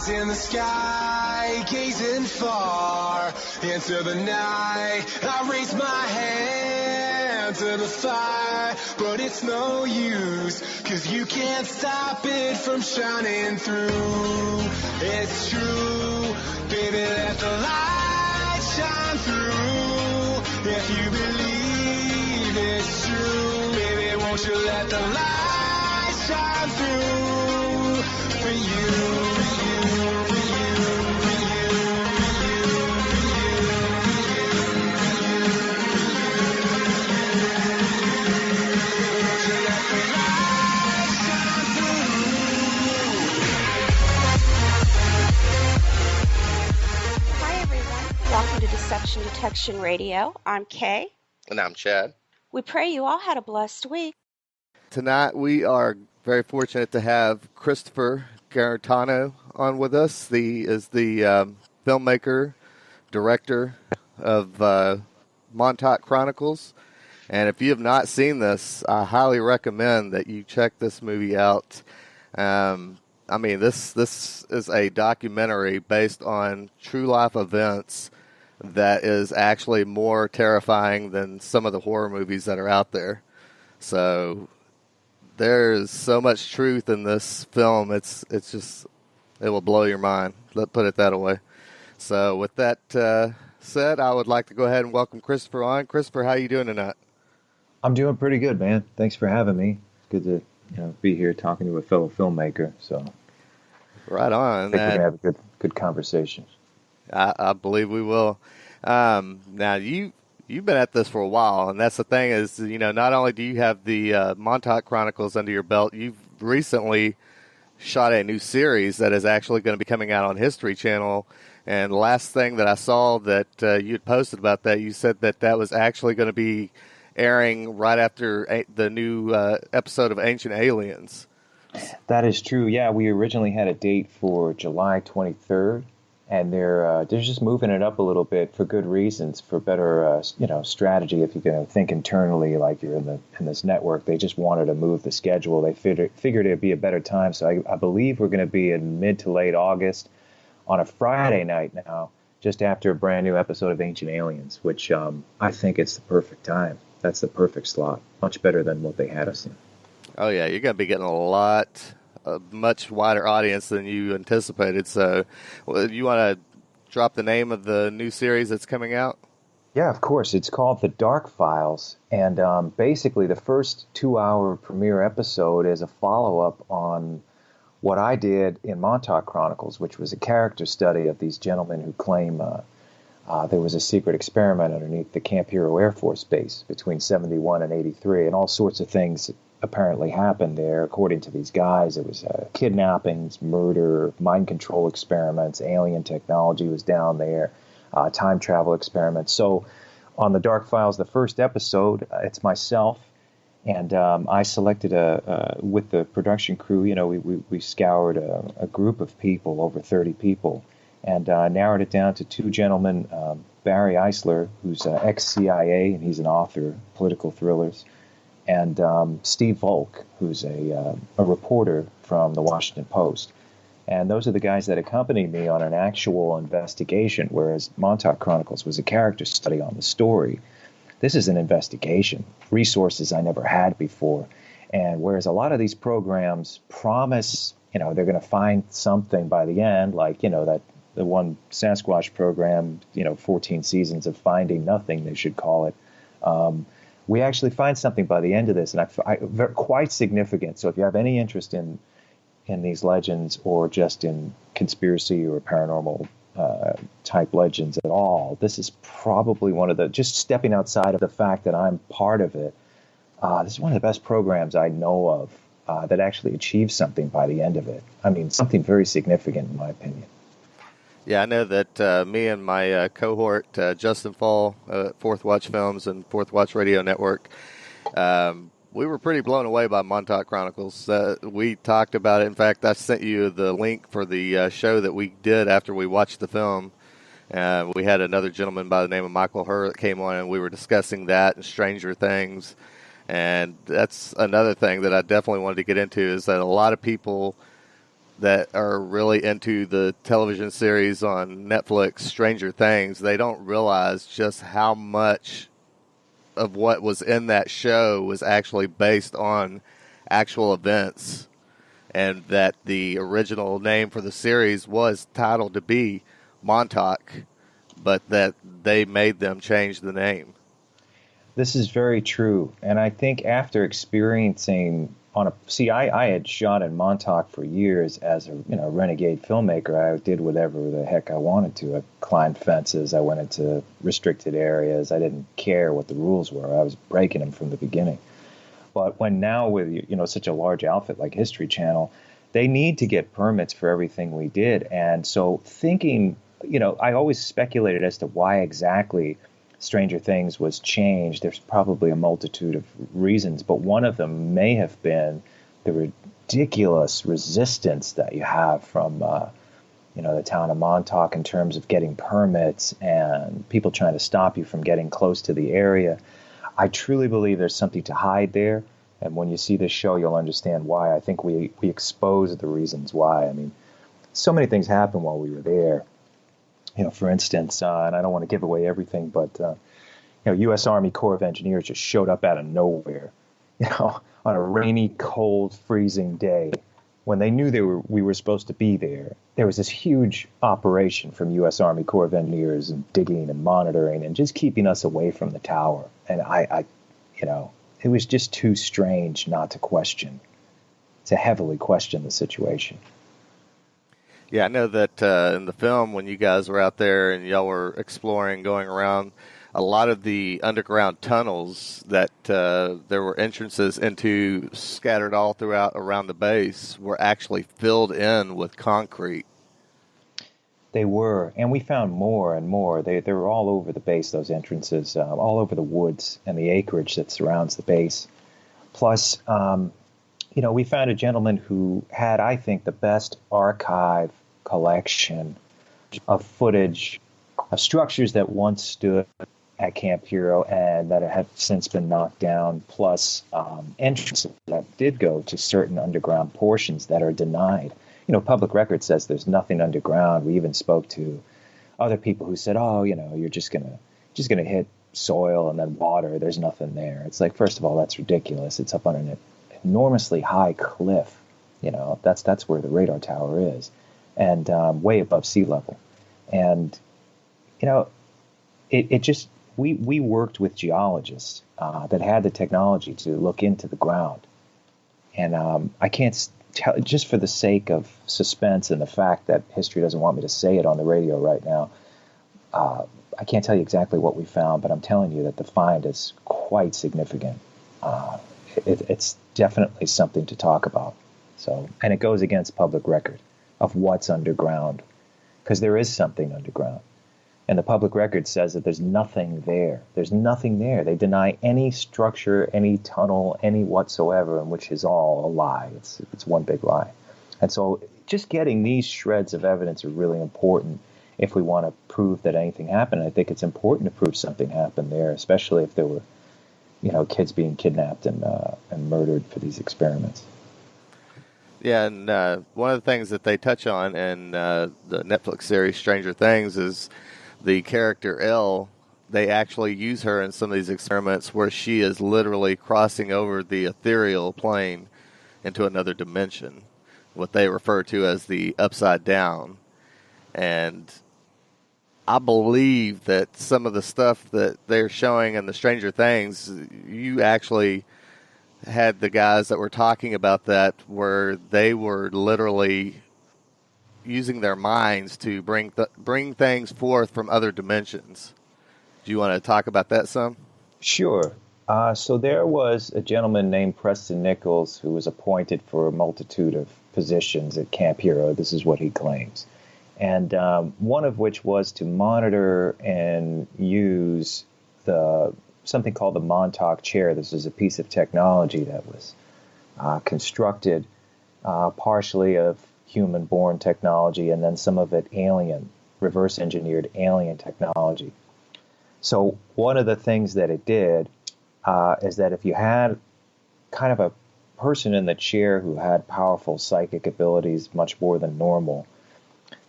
eyes in the sky, gazing far into the night. I raise my hand to the fire, but it's no use, 'cause you can't stop it from shining through. It's true, baby, let the light shine through. If you believe it's true, baby, won't you let the light shine through for you. Welcome to Deception Detection Radio. I'm Kay. And I'm Chad. We pray you all had a blessed week. Tonight we are very fortunate to have Christopher Garetano on with us. He is the filmmaker, director of Montauk Chronicles. And if you have not seen this, I highly recommend that you check this movie out. This is a documentary based on true life events that is actually more terrifying than some of the horror movies that are out there. So there's so much truth in this film. It's just, it will blow your mind. Let's put it that way. So with that said, I would like to go ahead and welcome Christopher on. Christopher, how are you doing tonight? I'm doing pretty good, man. Thanks for having me. It's good to be here talking to a fellow filmmaker. So right on. I think we're gonna have a good conversation. I believe we will. Now you've been at this for a while, and that's the thing is, not only do you have the Montauk Chronicles under your belt, you've recently shot a new series that is actually going to be coming out on History Channel. And the last thing that I saw that you had posted about that, you said that was actually going to be airing right after the new episode of Ancient Aliens. That is true. Yeah, we originally had a date for July 23rd. And they're just moving it up a little bit for good reasons, for better strategy. If you're going to think internally, like you're in this network, they just wanted to move the schedule. They figured it'd be a better time. So I believe we're going to be in mid to late August on a Friday night now, just after a brand new episode of Ancient Aliens, which I think it's the perfect time. That's the perfect slot. Much better than what they had us in. Oh yeah, you're going to be getting a much wider audience than you anticipated. So you want to drop the name of the new series that's coming out? Yeah, of course. It's called The Dark Files. And basically the first 2-hour premiere episode is a follow-up on what I did in Montauk Chronicles, which was a character study of these gentlemen who claim there was a secret experiment underneath the Camp hero-air-force-base between 71 and 83, and all sorts of things apparently happened there. According to these guys, it was kidnappings, murder, mind control experiments, alien technology was down there, time travel experiments. So on The Dark Files, the first episode, it's myself, and I selected with the production crew, we scoured a group of people, over 30 people, and narrowed it down to two gentlemen, Barry Eisler, who's ex-CIA, and he's an author, political thrillers, and Steve Volk, who's a reporter from the Washington Post. And those are the guys that accompanied me on an actual investigation, whereas Montauk Chronicles was a character study on the story. This is an investigation, resources I never had before. And whereas a lot of these programs promise, they're going to find something by the end, like, that the one Sasquatch program, 14 seasons of finding nothing, they should call it. We actually find something by the end of this, and quite significant. So if you have any interest in these legends, or just in conspiracy or paranormal type legends at all, this is probably one of the, just stepping outside of the fact that I'm part of it, this is one of the best programs I know of that actually achieves something by the end of it. I mean, something very significant in my opinion. Yeah, I know that me and my cohort, Justin Fall, Fourth Watch Films and Fourth Watch Radio Network, we were pretty blown away by Montauk Chronicles. We talked about it. In fact, I sent you the link for the show that we did after we watched the film. We had another gentleman by the name of Michael Herr that came on, and we were discussing that and Stranger Things. And that's another thing that I definitely wanted to get into, is that a lot of people that are really into the television series on Netflix, Stranger Things, they don't realize just how much of what was in that show was actually based on actual events, and that the original name for the series was titled to be Montauk, but that they made them change the name. This is very true. And I think after experiencing I had shot in Montauk for years as a renegade filmmaker. I did whatever the heck I wanted to. I climbed fences. I went into restricted areas. I didn't care what the rules were. I was breaking them from the beginning. But when now with such a large outfit like History Channel, they need to get permits for everything we did. And so thinking, I always speculated as to why exactly Stranger Things was changed. There's probably a multitude of reasons, but one of them may have been the ridiculous resistance that you have from the town of Montauk in terms of getting permits and people trying to stop you from getting close to the area. I truly believe there's something to hide there, and when you see this show, you'll understand why. I think we expose the reasons why. I mean, so many things happened while we were there. For instance, and I don't want to give away everything, but U.S. Army Corps of Engineers just showed up out of nowhere, on a rainy, cold, freezing day when they knew we were supposed to be there. There was this huge operation from U.S. Army Corps of Engineers and digging and monitoring and just keeping us away from the tower. And it was just too strange not to question, to heavily question the situation. Yeah, I know that in the film, when you guys were out there and y'all were exploring, going around, a lot of the underground tunnels that there were entrances into scattered all throughout around the base were actually filled in with concrete. They were, and we found more and more. They were all over the base, those entrances, all over the woods and the acreage that surrounds the base. Plus, we found a gentleman who had, I think, the best archive collection of footage of structures that once stood at Camp Hero and that have since been knocked down, plus entrances that did go to certain underground portions that are denied. Public record says there's nothing underground. We even spoke to other people who said, "Oh, you're just gonna hit soil and then water. There's nothing there." It's like, first of all, that's ridiculous. It's up on an enormously high cliff. That's where the radar tower is, and way above sea level. And it just we worked with geologists that had the technology to look into the ground, and I can't tell, just for the sake of suspense and the fact that history doesn't want me to say it on the radio right now. I can't tell you exactly what we found, but I'm telling you that the find is quite significant. It's definitely something to talk about. So, and it goes against public record of what's underground, because there is something underground. And the public record says that there's nothing there. There's nothing there. They deny any structure, any tunnel, any whatsoever, and which is all a lie. It's one big lie. And so just getting these shreds of evidence are really important if we want to prove that anything happened. I think it's important to prove something happened there, especially if there were kids being kidnapped and murdered for these experiments. Yeah, and one of the things that they touch on in the Netflix series Stranger Things is the character Elle. They actually use her in some of these experiments where she is literally crossing over the ethereal plane into another dimension, what they refer to as the upside down. And I believe that some of the stuff that they're showing in the Stranger Things, you actually had the guys that were talking about that where they were literally using their minds to bring things forth from other dimensions. Do you want to talk about that some? Sure. So there was a gentleman named Preston Nichols who was appointed for a multitude of positions at Camp Hero. This is what he claims. And one of which was to monitor and use something called the Montauk Chair. This is a piece of technology that was constructed partially of human-born technology and then some of it alien, reverse-engineered alien technology. So one of the things that it did is that if you had kind of person in the chair who had powerful psychic abilities, much more than normal,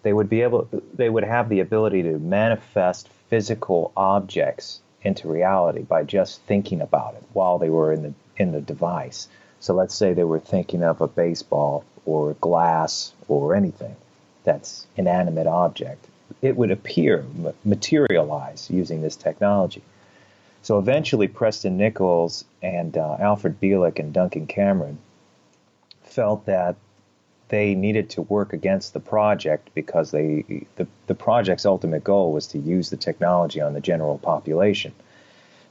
they would have the ability to manifest physical objects into reality by just thinking about it while they were in the device. So let's say they were thinking of a baseball or glass or anything that's inanimate object. It would appear, materialize using this technology. So eventually Preston Nichols and Alfred-Bielek and Duncan Cameron felt that they needed to work against the project because the project's ultimate goal was to use the technology on the general population.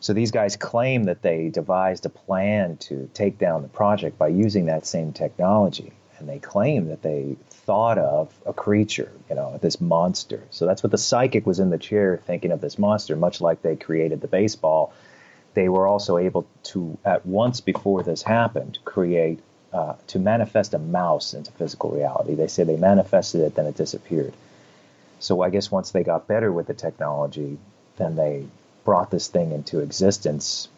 So these guys claim that they devised a plan to take down the project by using that same technology. And they claim that they thought of a creature, this monster. So that's what the psychic was in the chair thinking of, this monster, much like they created the baseball. They were also able to, at once before this happened, to manifest a mouse into physical reality. They say they manifested it, then it disappeared. So I guess once they got better with the technology, then they brought this thing into existence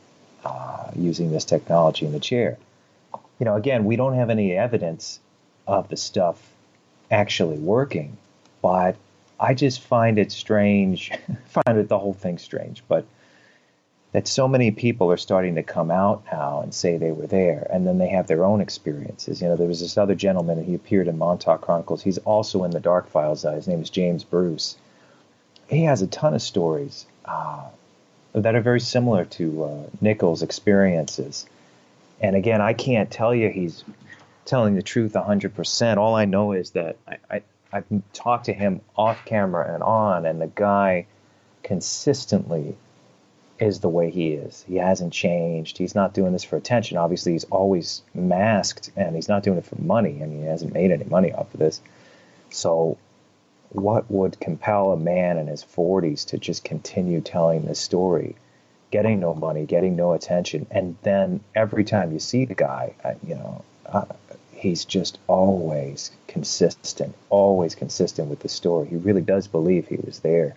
using this technology in the chair. Again, we don't have any evidence of the stuff actually working, but I just find it strange, the whole thing strange, but that so many people are starting to come out now and say they were there, and then they have their own experiences. There was this other gentleman, and he appeared in Montauk Chronicles. He's also in the Dark Files. His name is James Bruce. He has a ton of stories that are very similar to Nichols' experiences. And again, I can't tell you he's telling the truth 100%. All I know is that I've talked to him off camera and on, and the guy consistently is the way he is. He hasn't changed. He's not doing this for attention. Obviously, he's always masked, and he's not doing it for money. I mean, he hasn't made any money off of this. So what would compel a man in his 40s to just continue telling this story, getting no money, getting no attention, and then every time you see the guy, he's just always consistent with the story. He really does believe he was there.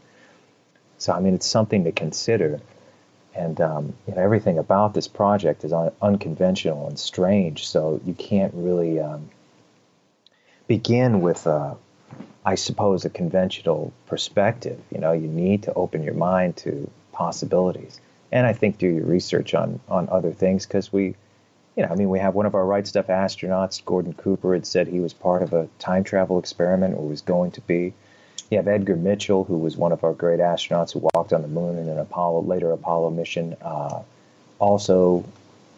So, I mean, it's something to consider. And everything about this project is unconventional and strange, so you can't really begin with, I suppose, a conventional perspective. You need to open your mind to possibilities. And I think do your research on other things, because we have one of our Right Stuff astronauts, Gordon Cooper, had said he was part of a time travel experiment, or was going to be. You have Edgar Mitchell, who was one of our great astronauts who walked on the moon in an later Apollo mission, also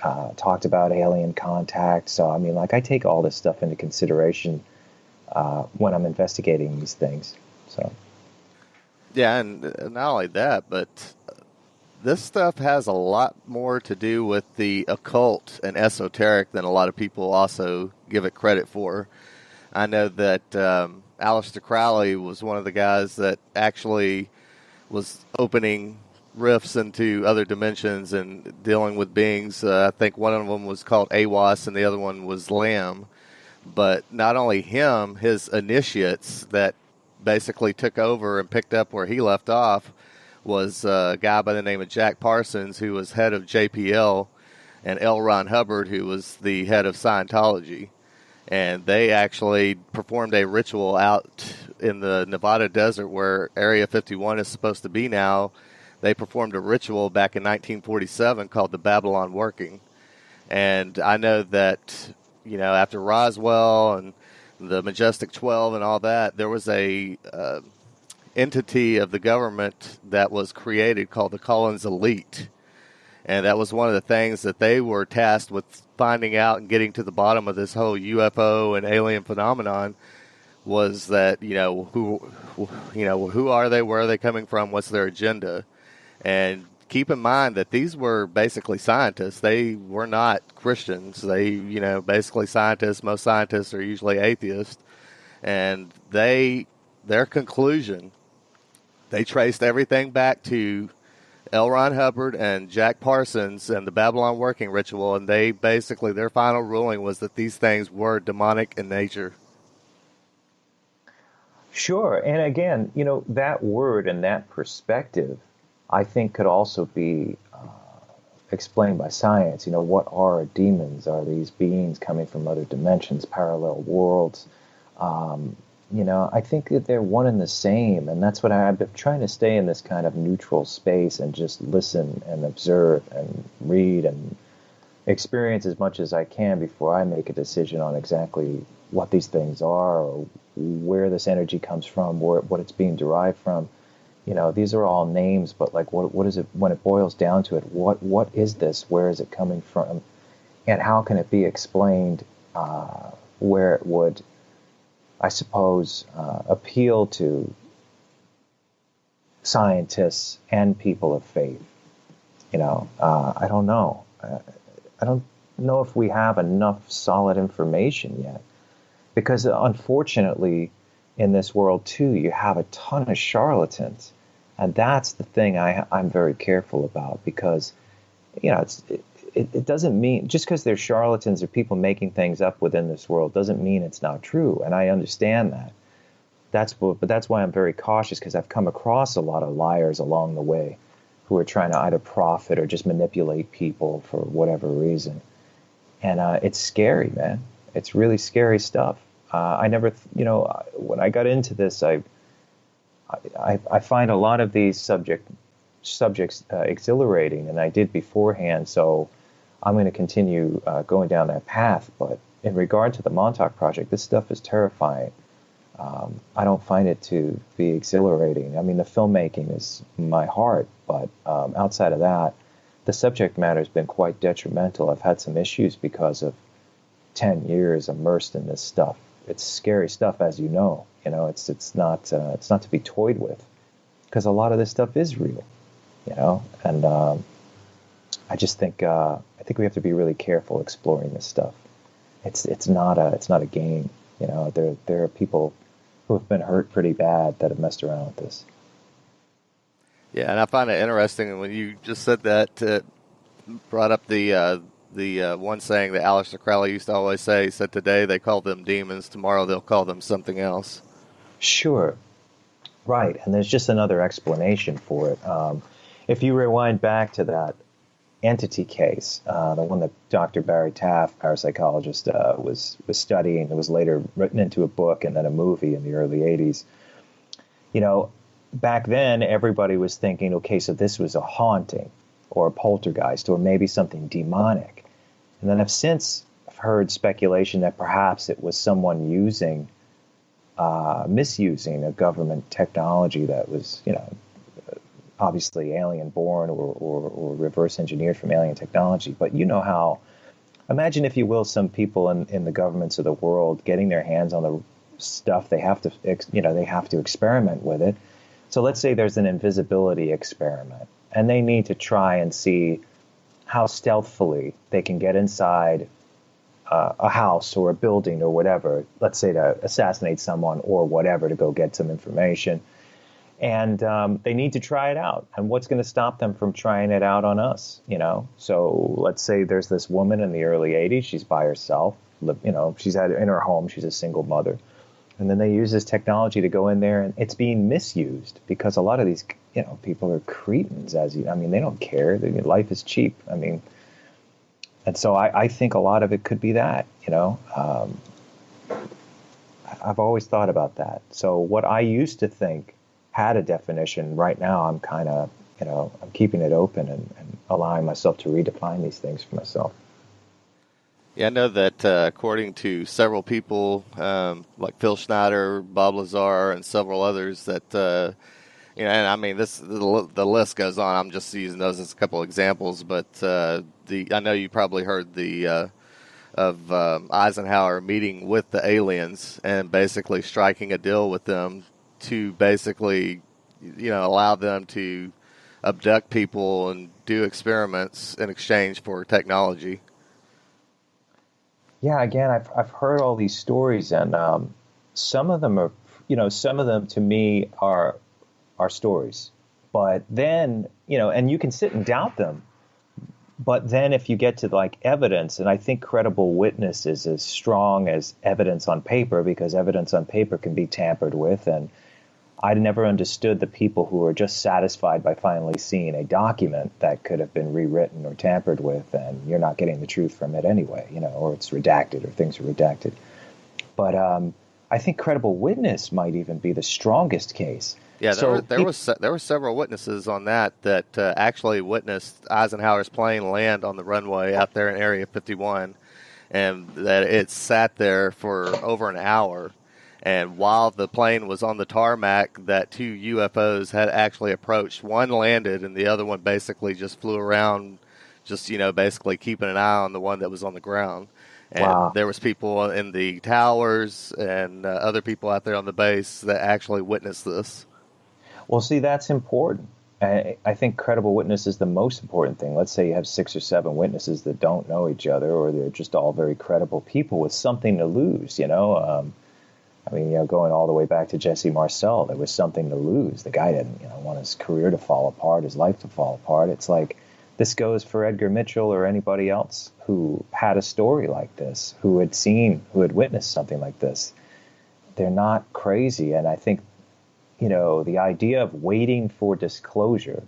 talked about alien contact. So, I mean, I take all this stuff into consideration when I'm investigating these things. So, yeah, and not only that, but this stuff has a lot more to do with the occult and esoteric than a lot of people also give it credit for. I know that Aleister Crowley was one of the guys that actually was opening rifts into other dimensions and dealing with beings. I think one of them was called Awas and the other one was Lamb. But not only him, his initiates that basically took over and picked up where he left off was a guy by the name of Jack Parsons, who was head of JPL, and L. Ron Hubbard, who was the head of Scientology. And they actually performed a ritual out in the Nevada desert where Area 51 is supposed to be now. They performed a ritual back in 1947 called the Babylon Working. And I know that, after Roswell and the Majestic 12 and all that, there was a entity of the government that was created called the Collins Elite. And that was one of the things that they were tasked with finding out and getting to the bottom of this whole UFO and alien phenomenon, was that, who are they? Where are they coming from? What's their agenda? And keep in mind that these were basically scientists. They were not Christians. They, basically scientists. Most scientists are usually atheists. And their conclusion, they traced everything back to L. Ron Hubbard and Jack Parsons and the Babylon Working Ritual, and they basically, their final ruling was that these things were demonic in nature. Sure. And again, that word and that perspective, I think, could also be explained by science. What are demons? Are these beings coming from other dimensions, parallel worlds? I think that they're one and the same, and that's what I've been trying to stay in this kind of neutral space and just listen and observe and read and experience as much as I can before I make a decision on exactly what these things are or where this energy comes from, what it's being derived from. These are all names, but like, what is it when it boils down to it? What is this? Where is it coming from? And how can it be explained where it would, I suppose, appeal to scientists and people of faith? I don't know. I don't know if we have enough solid information yet, because unfortunately, in this world too, you have a ton of charlatans, and that's the thing I'm very careful about, because it doesn't mean just because they're charlatans or people making things up within this world doesn't mean it's not true, and I understand that. But that's why I'm very cautious, because I've come across a lot of liars along the way who are trying to either profit or just manipulate people for whatever reason, and it's scary, man. It's really scary stuff. I never, when I got into this, I find a lot of these subjects exhilarating, and I did beforehand. So I'm going to continue going down that path. But in regard to the Montauk Project, this stuff is terrifying. I don't find it to be exhilarating. I mean, the filmmaking is my heart, but outside of that, the subject matter has been quite detrimental. I've had some issues because of 10 years immersed in this stuff. It's scary stuff, as you know. It's not to be toyed with, because a lot of this stuff is real. And I just think we have to be really careful exploring this stuff. It's not a game. There are people who have been hurt pretty bad that have messed around with this. Yeah, and I find it interesting when you just said that, brought up the one saying that Aleister Crowley used to always say. He said, today they call them demons, tomorrow they'll call them something else. Sure. Right, and there's just another explanation for it. If you rewind back to that entity case, the one that Dr. Barry Taff, parapsychologist, was studying, it was later written into a book and then a movie in the early 80s. Back then everybody was thinking, okay, so this was a haunting or a poltergeist or maybe something demonic. And then I've since heard speculation that perhaps it was someone misusing a government technology that was, obviously alien born or reverse engineered from alien technology. But imagine, if you will, some people in the governments of the world getting their hands on the stuff. They have to experiment with it. So let's say there's an invisibility experiment, and they need to try and see how stealthily they can get inside a house or a building or whatever, let's say to assassinate someone or whatever, to go get some information. And they need to try it out. And what's going to stop them from trying it out on us? So let's say there's this woman in the early 80s. She's by herself. She's in her home. She's a single mother. And then they use this technology to go in there, and it's being misused because a lot of these, people are cretins, they don't care. Life is cheap. And so I think a lot of it could be that, I've always thought about that. So what I used to think had a definition, right now I'm kind of, I'm keeping it open and allowing myself to redefine these things for myself. Yeah, I know that according to several people, like Phil Schneider, Bob Lazar, and several others, that the list goes on. I'm just using those as a couple examples, but I know you probably heard of Eisenhower meeting with the aliens and basically striking a deal with them to basically, allow them to abduct people and do experiments in exchange for technology. Yeah, again, I've heard all these stories, and some of them to me are stories. But then, and you can sit and doubt them. But then if you get to like evidence, and I think credible witness is as strong as evidence on paper, because evidence on paper can be tampered with. And I never understood the people who were just satisfied by finally seeing a document that could have been rewritten or tampered with, and you're not getting the truth from it anyway, or it's redacted or things are redacted. But I think credible witness might even be the strongest case. Yeah, there were several witnesses on that actually witnessed Eisenhower's plane land on the runway out there in Area 51, and that it sat there for over an hour. And while the plane was on the tarmac, that two UFOs had actually approached. One landed, and the other one basically just flew around, just basically keeping an eye on the one that was on the ground. And There was people in the towers and other people out there on the base that actually witnessed this. Well, see, that's important. I think credible witness is the most important thing. Let's say you have 6 or 7 witnesses that don't know each other, or they're just all very credible people with something to lose, going all the way back to Jesse Marcel, there was something to lose. The guy didn't, want his career to fall apart, his life to fall apart. It's like this goes for Edgar Mitchell or anybody else who had a story like this, who had witnessed something like this. They're not crazy. And I think, the idea of waiting for disclosure,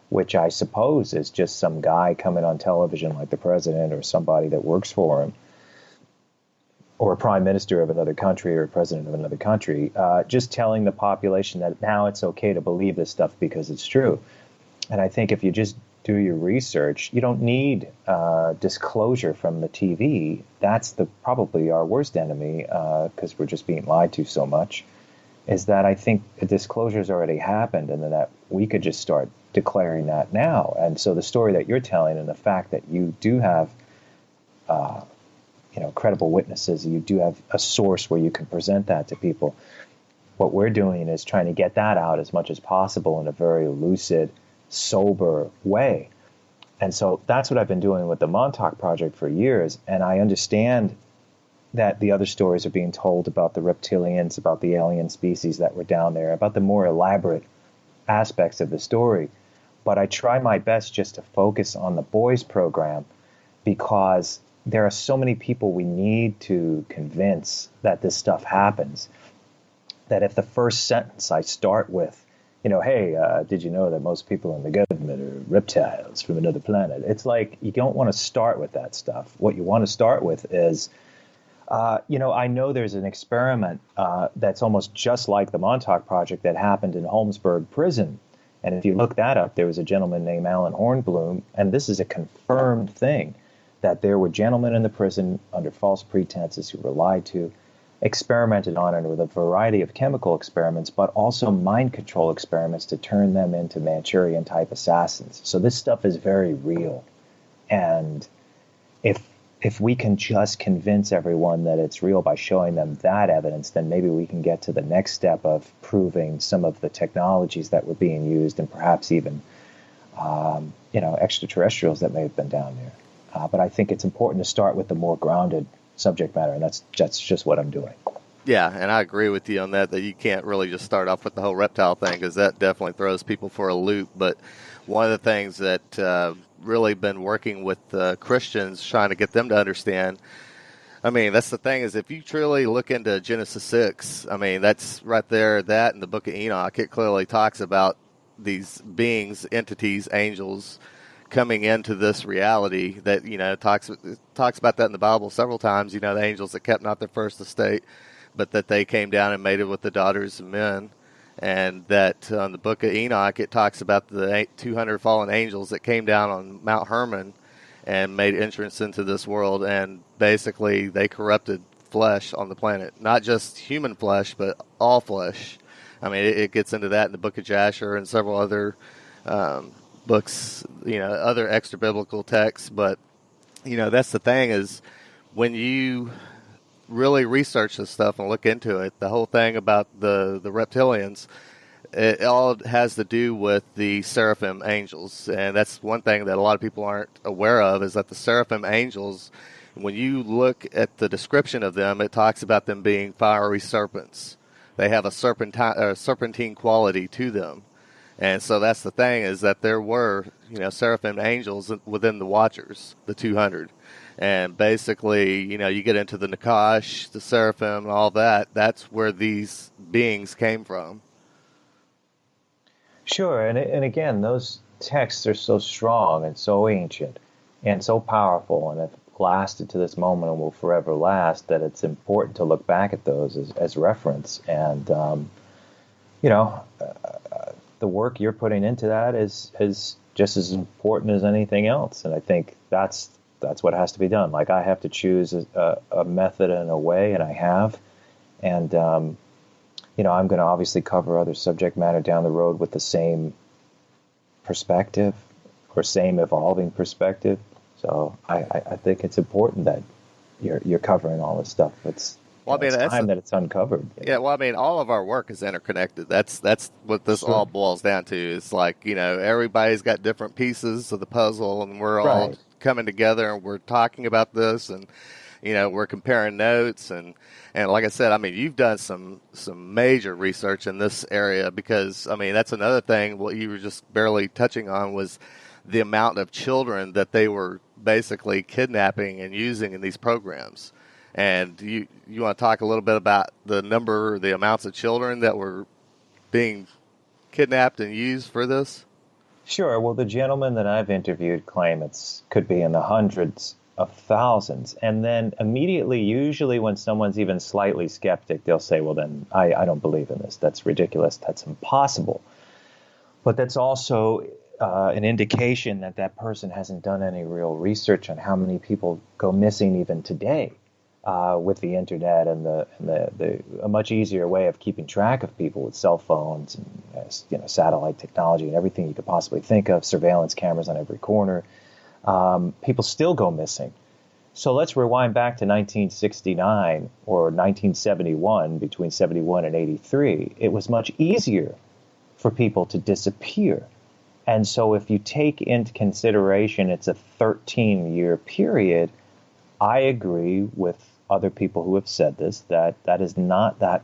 which I suppose is just some guy coming on television like the president or somebody that works for him, or a prime minister of another country or a president of another country, just telling the population that now it's okay to believe this stuff because it's true. And I think if you just do your research, you don't need disclosure from the TV. That's probably our worst enemy, because we're just being lied to so much, is that I think the disclosure's already happened, and then that we could just start declaring that now. And so the story that you're telling, and the fact that you do have credible witnesses, you do have a source where you can present that to people. What we're doing is trying to get that out as much as possible in a very lucid, sober way. And so that's what I've been doing with the Montauk Project for years. And I understand that the other stories are being told about the reptilians, about the alien species that were down there, about the more elaborate aspects of the story. But I try my best just to focus on the boys program, because there are so many people we need to convince that this stuff happens, that if the first sentence I start with, hey, did you know that most people in the government are reptiles from another planet? It's like, you don't want to start with that stuff. What you want to start with is, I know there's an experiment that's almost just like the Montauk Project that happened in Holmesburg Prison. And if you look that up, there was a gentleman named Alan Hornblum, and this is a confirmed thing, that there were gentlemen in the prison under false pretenses who were lied to, experimented on it with a variety of chemical experiments, but also mind control experiments to turn them into Manchurian-type assassins. So this stuff is very real. And if we can just convince everyone that it's real by showing them that evidence, then maybe we can get to the next step of proving some of the technologies that were being used, and perhaps even, extraterrestrials that may have been down there. But I think it's important to start with the more grounded subject matter, and that's just what I'm doing. Yeah, and I agree with you on that you can't really just start off with the whole reptile thing, because that definitely throws people for a loop. But one of the things that really been working with Christians, trying to get them to understand, that's the thing, is if you truly look into Genesis 6, that's right there, that in the book of Enoch, it clearly talks about these beings, entities, angels, coming into this reality that, talks about that in the Bible several times, the angels that kept not their first estate, but that they came down and mated with the daughters of men. And that on the book of Enoch, it talks about the 200 fallen angels that came down on Mount Hermon and made entrance into this world. And basically, they corrupted flesh on the planet. Not just human flesh, but all flesh. It gets into that in the book of Jasher and several other books, other extra biblical texts. But, that's the thing, is when you really research this stuff and look into it, the whole thing about the reptilians, it all has to do with the seraphim angels. And that's one thing that a lot of people aren't aware of, is that the seraphim angels, when you look at the description of them, it talks about them being fiery serpents. They have a serpentine quality to them. And so that's the thing, is that there were, seraphim angels within the Watchers, the 200. And basically, you get into the Nakash, the seraphim, and all that. That's where these beings came from. Sure, and again, those texts are so strong and so ancient and so powerful and have lasted to this moment and will forever last that it's important to look back at those as reference. And, you know, the work you're putting into that is just as important as anything else. And I think that's what has to be done. Like, I have to choose a method and a way, and I have. And, you know, I'm going to obviously cover other subject matter down the road with the same perspective or same evolving perspective. So I think it's important that you're covering all this stuff. It's time that it's uncovered. Yeah, well, I mean, all of our work is interconnected. That's what this all boils down to. It's like, you know, everybody's got different pieces of the puzzle, and we're all coming together, and we're talking about this, and, you know, we're comparing notes, and like I said, I mean, you've done some major research in this area, because, I mean, that's another thing. What you were just barely touching on was the amount of children that they were basically kidnapping and using in these programs. And you want to talk a little bit about the amounts of children that were being kidnapped and used for this? Sure. Well, the gentlemen that I've interviewed claim could be in the hundreds of thousands. And then immediately, usually when someone's even slightly skeptic, they'll say, well, then I don't believe in this. That's ridiculous. That's impossible. But that's also an indication that person hasn't done any real research on how many people go missing even today. With the internet and a much easier way of keeping track of people with cell phones and satellite technology and everything you could possibly think of, surveillance cameras on every corner, people still go missing. So let's rewind back to 1969 or 1971, between 71 and 83. It was much easier for people to disappear. And so if you take into consideration it's a 13-year period, I agree with other people who have said this, that is not that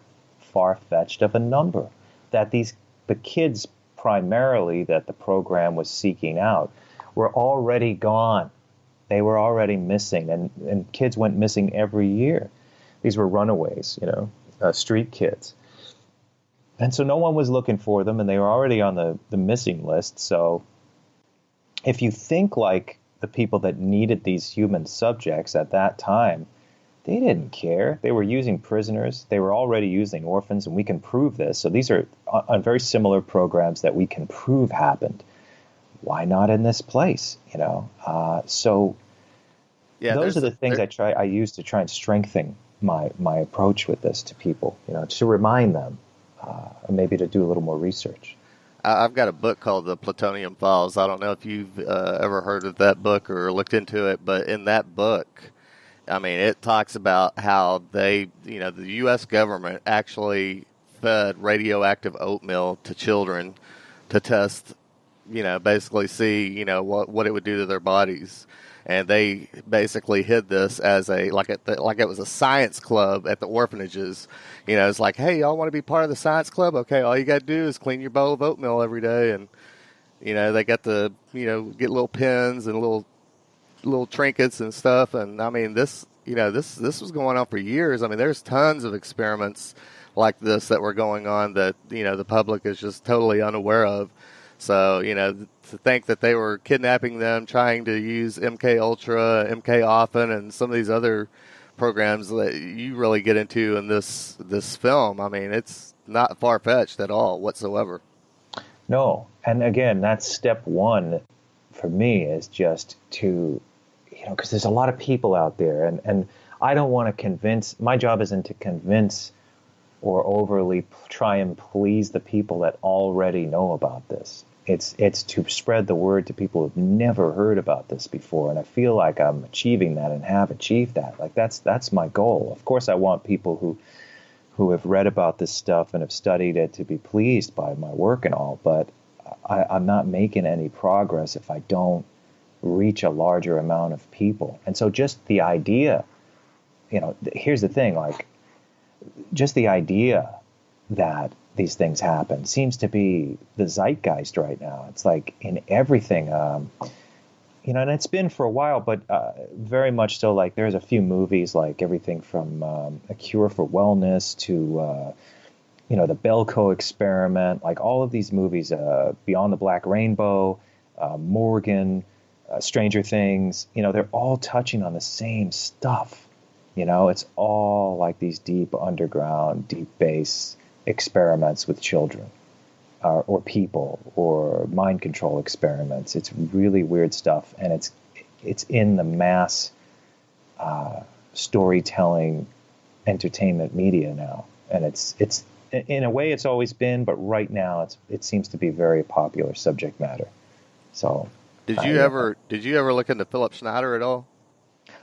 far-fetched of a number, that the kids primarily that the program was seeking out were already gone. They were already missing, and kids went missing every year. These were runaways, street kids. And so no one was looking for them, and they were already on the missing list. So if you think like the people that needed these human subjects at that time, they didn't care. They were using prisoners. They were already using orphans, and we can prove this. So these are on very similar programs that we can prove happened. Why not in this place? So those are the things I use to try and strengthen my approach with this to people. To remind them, and maybe to do a little more research. I've got a book called The Plutonium Files. I don't know if you've ever heard of that book or looked into it, but in that book, I mean, it talks about how the U.S. government actually fed radioactive oatmeal to children to test, basically see, what it would do to their bodies. And they basically hid this as like it was a science club at the orphanages. It's like, hey, y'all want to be part of the science club? Okay, all you got to do is clean your bowl of oatmeal every day. And, they got to, get little pins and little trinkets and stuff. And I mean, this was going on for years. I mean, there's tons of experiments like this that were going on that, the public is just totally unaware of. So, to think that they were kidnapping them, trying to use MK Ultra, MK Often, and some of these other programs that you really get into in this film, I mean, it's not far-fetched at all whatsoever. No. And again, that's step one for me, is just to, because there's a lot of people out there, and I don't want to convince, my job isn't to convince or overly try and please the people that already know about this. It's to spread the word to people who've never heard about this before, and I feel like I'm achieving that and have achieved that. Like that's my goal. Of course, I want people who have read about this stuff and have studied it to be pleased by my work and all, but I'm not making any progress if I don't reach a larger amount of people. And so just the idea, here's the thing, like, just the idea that these things happen seems to be the zeitgeist right now. It's like in everything, and it's been for a while, but very much so. Like there's a few movies, like everything from A Cure for Wellness to the Belko Experiment, like all of these movies, Beyond the Black Rainbow, Morgan, Stranger Things, they're all touching on the same stuff. It's all like these deep underground, deep base experiments with children or people or mind control experiments. It's really weird stuff, and it's in the mass storytelling entertainment media now, and it's in a way it's always been, but right now it seems to be very popular subject matter. So did you ever look into Philip Schneider at all?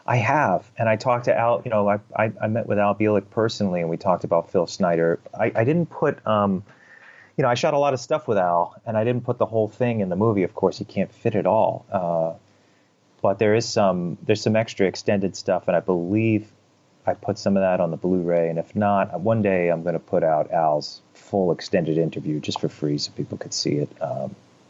I have, and I talked to Al. I met with Al-Bielek personally, and we talked about Phil Schneider. I didn't put I shot a lot of stuff with Al, and I didn't put the whole thing in the movie. Of course, you can't fit it all, but there's some extra extended stuff, and I believe I put some of that on the Blu-ray, and if not, one day I'm going to put out Al's full extended interview just for free so people could see it.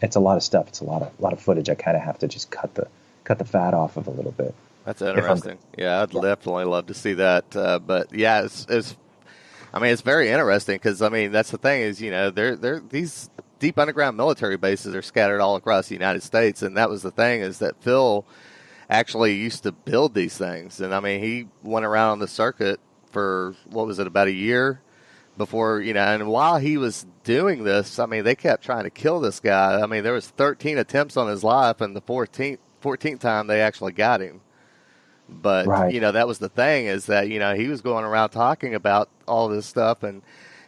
It's a lot of stuff. It's a lot of footage. I kind of have to just cut the fat off of a little bit. That's interesting. Yeah, I'd definitely love to see that. But yeah, it's very interesting because that's the thing is they're these deep underground military bases are scattered all across the United States, and that was the thing is that Phil actually used to build these things, and he went around on the circuit for about a year before and while he was doing this, they kept trying to kill this guy. There was 13 attempts on his life, and the 14th time they actually got him. But right. That was the thing is that he was going around talking about all this stuff, and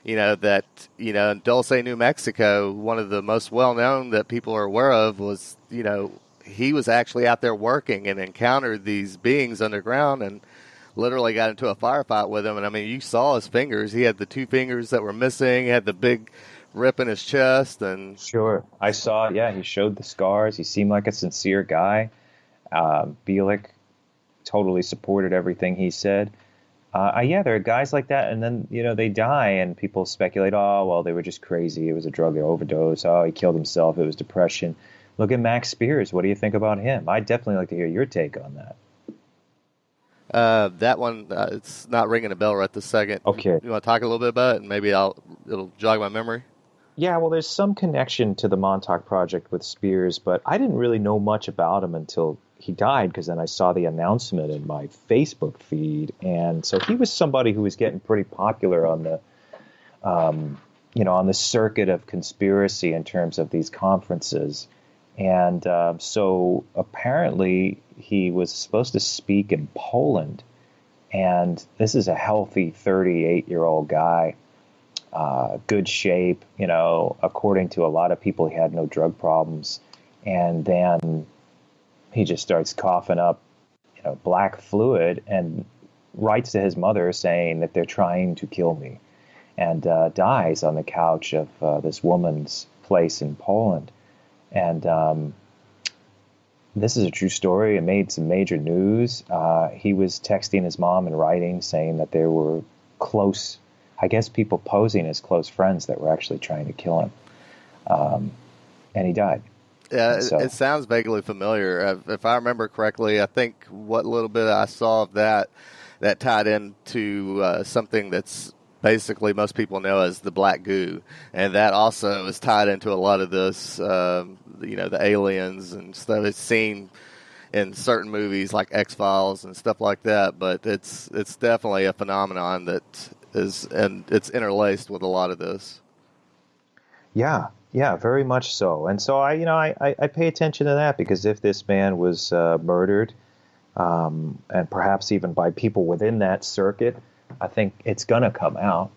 that in Dulce, New Mexico, one of the most well known that people are aware of was he was actually out there working and encountered these beings underground and literally got into a firefight with them. And you saw his fingers. He had the 2 fingers that were missing. He had the big rip in his chest. And sure, I saw. Yeah, he showed the scars. He seemed like a sincere guy. Bielek totally supported everything he said. There are guys like that, and then they die, and people speculate, oh well, they were just crazy. It was a drug overdose. Oh, he killed himself. It was depression. Look at Max Spears. What do you think about him? I'd definitely like to hear your take on that. That one, it's not ringing a bell right this second. Okay. You want to talk a little bit about it, and maybe it'll jog my memory? Yeah, well, there's some connection to the Montauk Project with Spears, but I didn't really know much about him until he died, because then I saw the announcement in my Facebook feed, and so he was somebody who was getting pretty popular on the, on the circuit of conspiracy in terms of these conferences. And so apparently he was supposed to speak in Poland, and this is a healthy 38-year-old guy, good shape, according to a lot of people, he had no drug problems. And then he just starts coughing up, black fluid, and writes to his mother saying that they're trying to kill me, and dies on the couch of this woman's place in Poland. And this is a true story. It made some major news. He was texting his mom and writing, saying that there were close, I guess, people posing as close friends that were actually trying to kill him. And he died. Yeah, it sounds vaguely familiar. If I remember correctly, I think what little bit I saw of that tied into something that's basically most people know as the Black Goo, and that also is tied into a lot of this, the aliens and stuff. It's seen in certain movies like X-Files and stuff like that, but it's definitely a phenomenon that is, and it's interlaced with a lot of this. Yeah, very much so. And so I pay attention to that, because if this man was murdered, and perhaps even by people within that circuit, I think it's going to come out.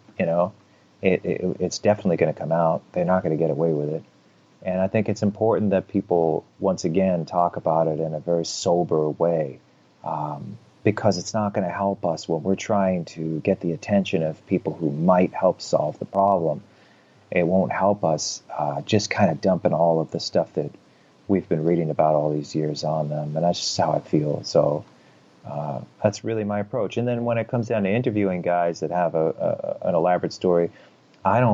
It's definitely going to come out. They're not going to get away with it. And I think it's important that people, once again, talk about it in a very sober way, because it's not going to help us when we're trying to get the attention of people who might help solve the problem. It won't help us just kind of dumping all of the stuff that we've been reading about all these years on them. And that's just how I feel. So that's really my approach. And then when it comes down to interviewing guys that have an elaborate story, I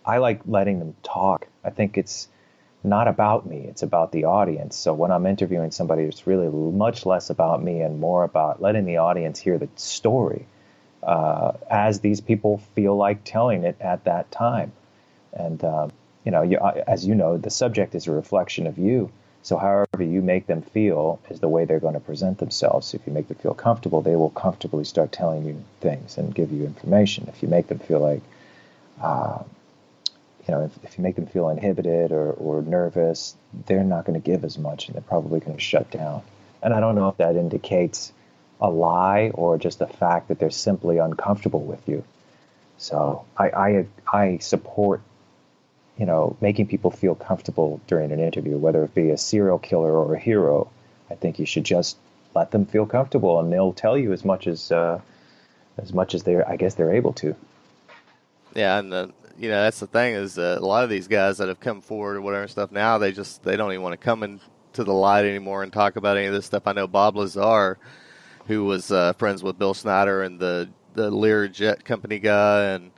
like letting them talk. I think it's not about me. It's about the audience. So when I'm interviewing somebody, it's really much less about me and more about letting the audience hear the story. as these people feel like telling it at that time. And, as you know, the subject is a reflection of you. So however you make them feel is the way they're going to present themselves. If you make them feel comfortable, they will comfortably start telling you things and give you information. If you make them feel like, if you make them feel inhibited or nervous, they're not going to give as much, and they're probably going to shut down. And I don't know if that indicates a lie or just the fact that they're simply uncomfortable with you. So I support, making people feel comfortable during an interview, whether it be a serial killer or a hero. I think you should just let them feel comfortable, and they'll tell you as much as they're able to. Yeah, and that's the thing is a lot of these guys that have come forward or whatever stuff now, they don't even want to come into the light anymore and talk about any of this stuff. I know Bob Lazar, who was friends with Bill Snyder and the Lear Jet Company guy, and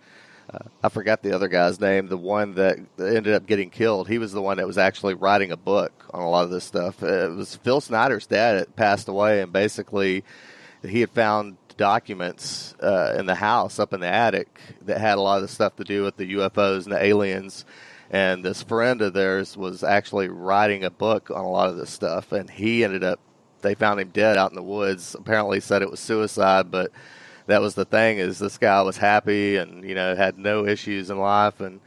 I forgot the other guy's name, the one that ended up getting killed. He was the one that was actually writing a book on a lot of this stuff. It was Phil Snyder's dad that passed away, and basically he had found documents in the house up in the attic that had a lot of the stuff to do with the UFOs and the aliens. And this friend of theirs was actually writing a book on a lot of this stuff, and they found him dead out in the woods. Apparently said it was suicide, but that was the thing, is this guy was happy and, had no issues in life. And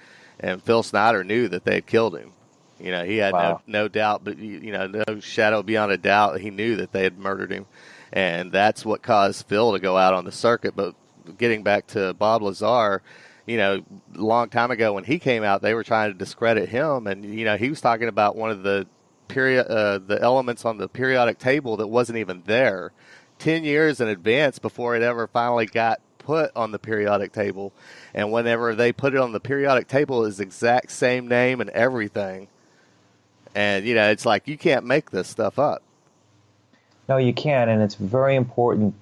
Phil Snyder knew that they had killed him. He had Wow. no doubt, but, no shadow beyond a doubt. He knew that they had murdered him. And that's what caused Phil to go out on the circuit. But getting back to Bob Lazar, a long time ago when he came out, they were trying to discredit him. And, he was talking about one of the elements on the periodic table that wasn't even there 10 years in advance before it ever finally got put on the periodic table. And whenever they put it on the periodic table, it's the exact same name and everything. And, it's like you can't make this stuff up. No, you can, and it's very important.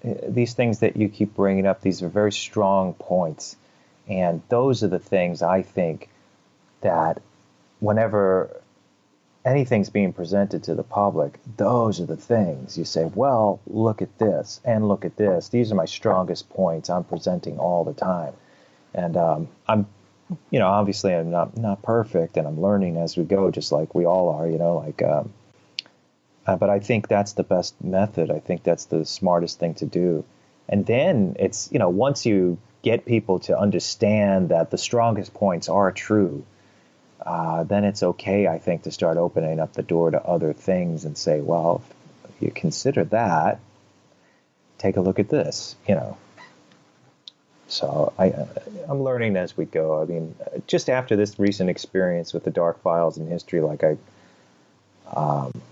These things that you keep bringing up, these are very strong points. And those are the things I think that whenever anything's being presented to the public, those are the things you say, well, look at this and look at this. These are my strongest points I'm presenting all the time. And I'm, obviously I'm not perfect, and I'm learning as we go, just like we all are, but I think that's the best method. I think that's the smartest thing to do. And then it's, once you get people to understand that the strongest points are true, then it's okay, I think, to start opening up the door to other things and say, well, if you consider that, take a look at this, So I'm learning as we go. I mean, just after this recent experience with the Dark Files in history,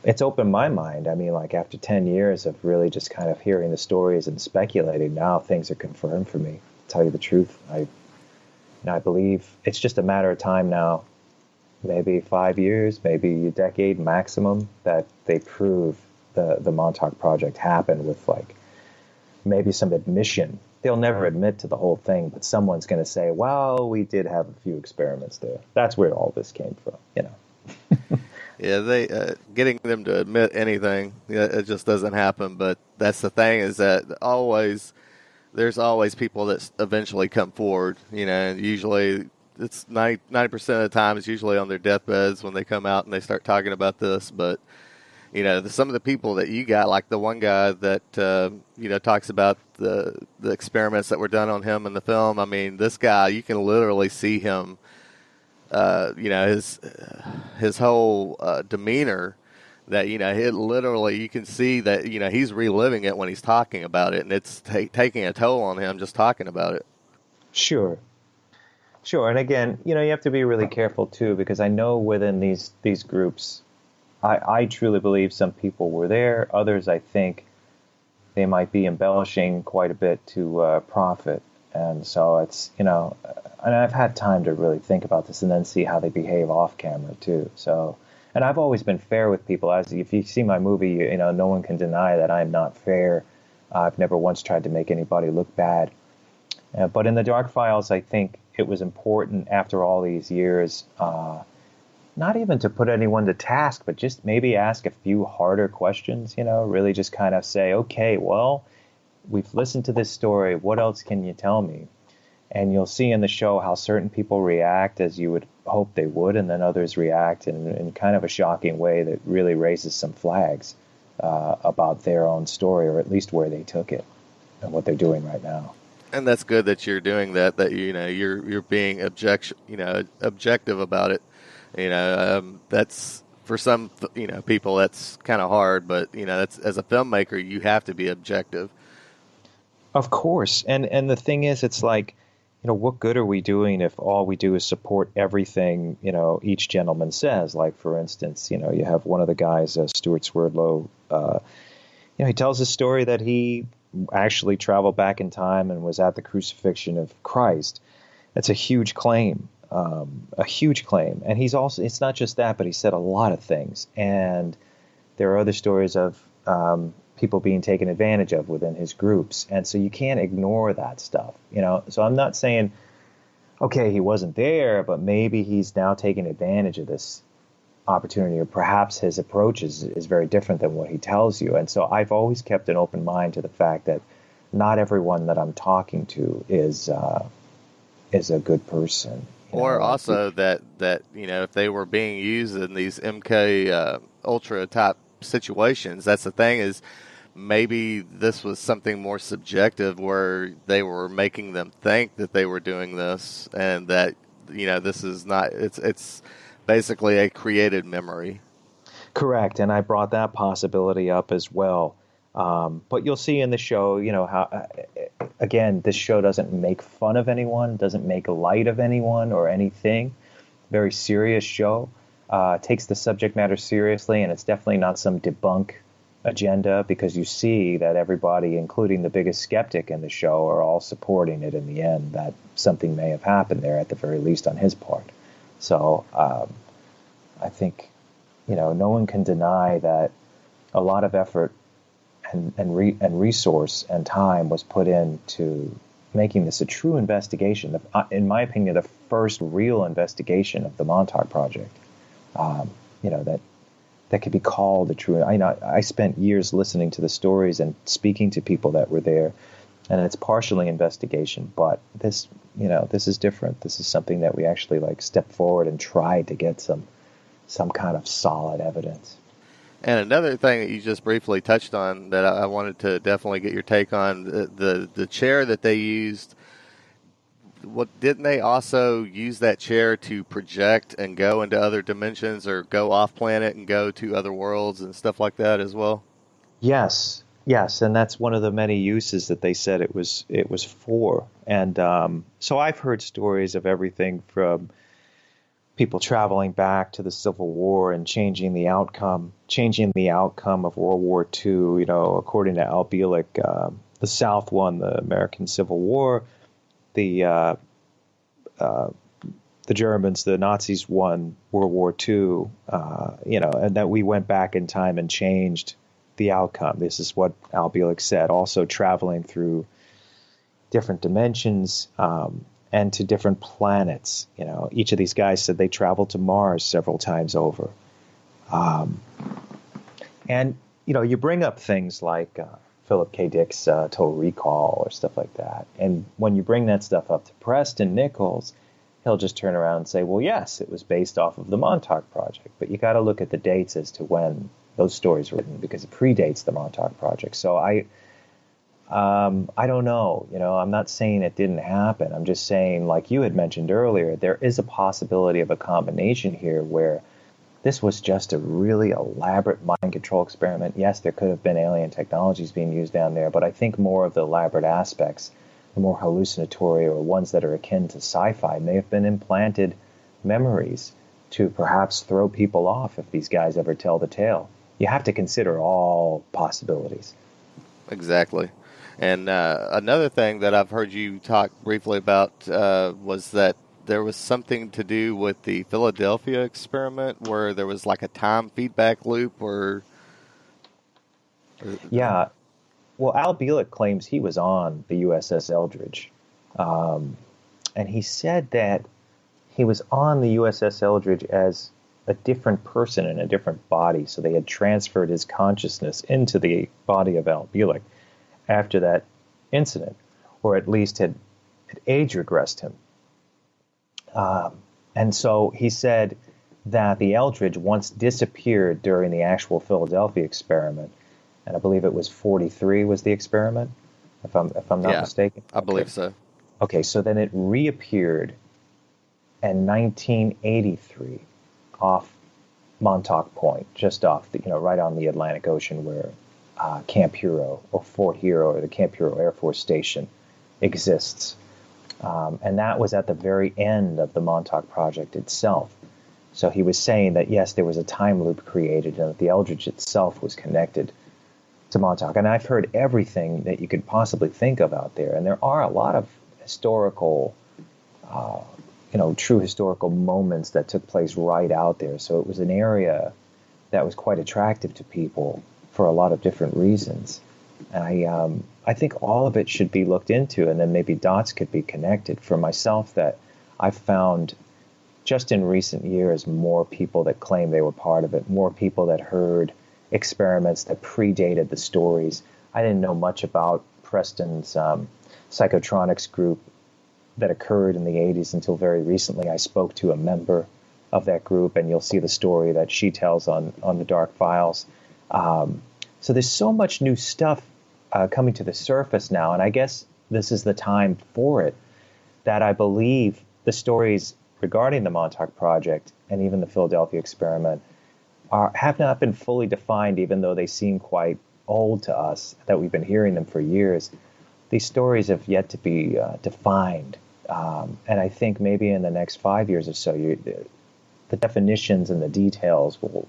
it's opened my mind. I mean, after 10 years of really just kind of hearing the stories and speculating, now things are confirmed for me. To tell you the truth, I believe it's just a matter of time now, maybe 5 years, maybe a decade maximum, that they prove the Montauk Project happened with maybe some admission. They'll never admit to the whole thing, but someone's going to say, well, we did have a few experiments there. That's where all this came from, Yeah, they getting them to admit anything, it just doesn't happen. But that's the thing, is that there's always people that eventually come forward. And usually it's 90% of the time it's usually on their deathbeds when they come out and they start talking about this. But some of the people that you got, like the one guy that talks about the experiments that were done on him in the film. I mean, this guy, you can literally see him. His whole demeanor, that you can see that he's reliving it when he's talking about it, and it's taking a toll on him just talking about it. Sure. And again, you have to be really careful too, because I know within these groups, I truly believe some people were there. Others, I think, they might be embellishing quite a bit to profit. And so it's, and I've had time to really think about this and then see how they behave off camera too. So, and I've always been fair with people. As if you see my movie, no one can deny that I'm not fair. I've never once tried to make anybody look bad. But in the Dark Files, I think it was important after all these years, not even to put anyone to task, but just maybe ask a few harder questions, really just kind of say, okay, well, we've listened to this story. What else can you tell me? And you'll see in the show how certain people react as you would hope they would, and then others react in kind of a shocking way that really raises some flags about their own story, or at least where they took it and what they're doing right now. And that's good that you're doing that. That you're being objective about it. That's for some people that's kind of hard, but that's, as a filmmaker, you have to be objective. Of course, and the thing is, it's like, what good are we doing if all we do is support everything each gentleman says? Like, for instance, you have one of the guys, Stewart Swerdlow. He tells a story that he actually traveled back in time and was at the crucifixion of Christ. That's a huge claim, And he's also, it's not just that, but he said a lot of things. And there are other stories of people being taken advantage of within his groups. And so you can't ignore that stuff, So I'm not saying, okay, he wasn't there, but maybe he's now taking advantage of this opportunity, or perhaps his approach is very different than what he tells you. And so I've always kept an open mind to the fact that not everyone that I'm talking to is a good person. Or also that if they were being used in these MK Ultra type situations, that's the thing, is maybe this was something more subjective where they were making them think that they were doing this, and that this is not, it's basically a created memory. Correct, and I brought that possibility up as well. But you'll see in the show, how, again, this show doesn't make fun of anyone, doesn't make light of anyone or anything. Very serious show. Takes the subject matter seriously, and it's definitely not some debunk agenda, because you see that everybody, including the biggest skeptic in the show, are all supporting it in the end, that something may have happened there at the very least on his part. So I think, no one can deny that a lot of effort and resource and time was put into making this a true investigation. In my opinion, the first real investigation of the Montauk Project. That could be called a true. I spent years listening to the stories and speaking to people that were there, and it's partially investigation, but this is different. This is something that we actually step forward and try to get some kind of solid evidence. And another thing that you just briefly touched on that I wanted to definitely get your take on, the chair that they used. Didn't they also use that chair to project and go into other dimensions, or go off planet and go to other worlds and stuff like that as well? Yes, and that's one of the many uses that they said it was for. And so I've heard stories of everything from people traveling back to the Civil War and changing the outcome of World War II. According to Al-Bielek, the South won the American Civil War. The Germans, the Nazis, won World War II, and that we went back in time and changed the outcome. This is what Al-Bielek said. Also traveling through different dimensions and to different planets. Each of these guys said they traveled to Mars several times over. And you bring up things like Philip K. Dick's Total Recall or stuff like that. And when you bring that stuff up to Preston Nichols, he'll just turn around and say, well, yes, it was based off of the Montauk Project. But you got to look at the dates as to when those stories were written, because it predates the Montauk Project. So I don't know. I'm not saying it didn't happen. I'm just saying, like you had mentioned earlier, there is a possibility of a combination here where this was just a really elaborate mind control experiment. Yes, there could have been alien technologies being used down there, but I think more of the elaborate aspects, the more hallucinatory or ones that are akin to sci-fi, may have been implanted memories to perhaps throw people off if these guys ever tell the tale. You have to consider all possibilities. Exactly. And another thing that I've heard you talk briefly about was that there was something to do with the Philadelphia experiment where there was like a time feedback loop, or... Yeah. Well, Al-Bielek claims he was on the USS Eldridge. And he said that he was on the USS Eldridge as a different person in a different body. So they had transferred his consciousness into the body of Al-Bielek after that incident, or at least had age regressed him. And so he said that the Eldridge once disappeared during the actual Philadelphia experiment, and I believe it was 43 was the experiment, if I'm not mistaken. I believe so. Okay, so then it reappeared in 1983 off Montauk Point, just off right on the Atlantic Ocean where Camp Hero or Fort Hero or the Camp Hero Air Force Station exists. And that was at the very end of the Montauk Project itself. So he was saying that, yes, there was a time loop created and that the Eldridge itself was connected to Montauk. And I've heard everything that you could possibly think of out there. And there are a lot of historical, true historical moments that took place right out there. So it was an area that was quite attractive to people for a lot of different reasons. And I think all of it should be looked into, and then maybe dots could be connected. For myself, that I've found just in recent years more people that claim they were part of it, more people that heard experiments that predated the stories. I didn't know much about Preston's psychotronics group that occurred in the 80s until very recently. I spoke to a member of that group, and you'll see the story that she tells on the Dark Files. So there's so much new stuff coming to the surface now, and I guess this is the time for it, that I believe the stories regarding the Montauk Project and even the Philadelphia experiment have not been fully defined, even though they seem quite old to us, that we've been hearing them for years. These stories have yet to be defined, and I think maybe in the next 5 years or so, the definitions and the details will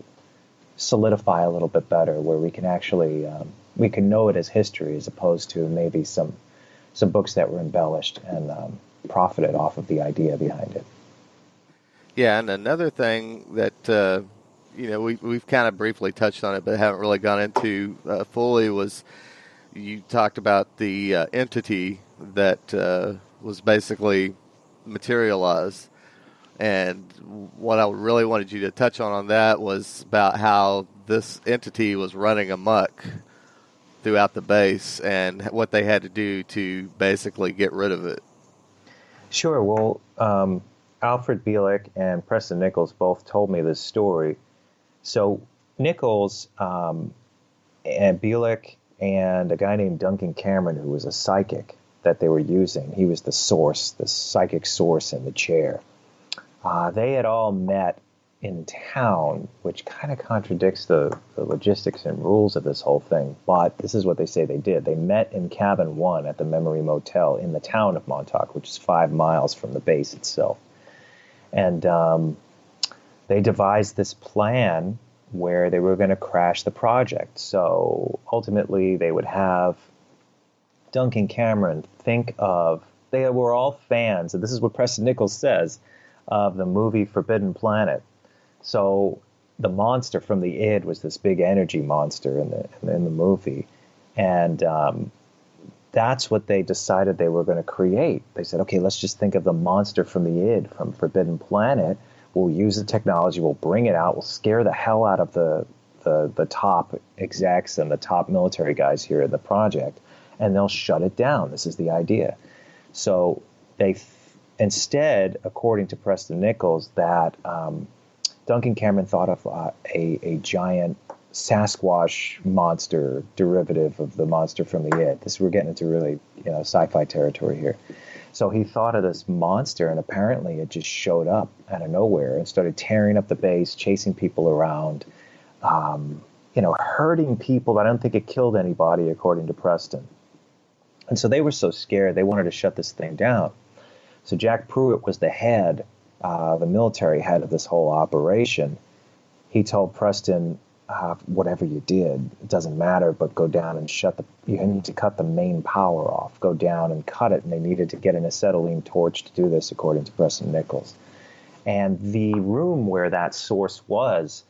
solidify a little bit better, where we can actually we can know it as history as opposed to maybe some books that were embellished and profited off of the idea behind it. Yeah, and another thing that we've kind of briefly touched on it, but haven't really gone into fully, was you talked about the entity that was basically materialized. And what I really wanted you to touch on that was about how this entity was running amok throughout the base and what they had to do to basically get rid of it. Sure. Well, Alfred-Bielek and Preston Nichols both told me this story. So Nichols and Bielek and a guy named Duncan Cameron, who was a psychic that they were using, he was the source, the psychic source in the chair. They had all met in town, which kind of contradicts the logistics and rules of this whole thing. But this is what they say they did. They met in Cabin 1 at the Memory Motel in the town of Montauk, which is 5 miles from the base itself. And they devised this plan where they were going to crash the project. So ultimately, they would have Duncan Cameron think of, they were all fans, and this is what Preston Nichols says, of the movie Forbidden Planet. So the monster from the id was this big energy monster in the movie, and that's what they decided they were going to create. They said, okay, let's just think of the monster from the id from Forbidden Planet. We'll use the technology, we'll bring it out, we'll scare the hell out of the top execs and the top military guys here at the project, and they'll shut it down. This is the idea. So they instead, according to Preston Nichols, that Duncan Cameron thought of a giant Sasquatch monster derivative of the monster from the id. We're getting into really sci-fi territory here. So he thought of this monster, and apparently it just showed up out of nowhere and started tearing up the base, chasing people around, hurting people. But I don't think it killed anybody, according to Preston. And so they were so scared, they wanted to shut this thing down. So Jack Pruitt was the head, the military head of this whole operation. He told Preston, whatever you did, it doesn't matter, but go down and you need to cut the main power off. Go down and cut it. And they needed to get an acetylene torch to do this, according to Preston Nichols. And the room where that source was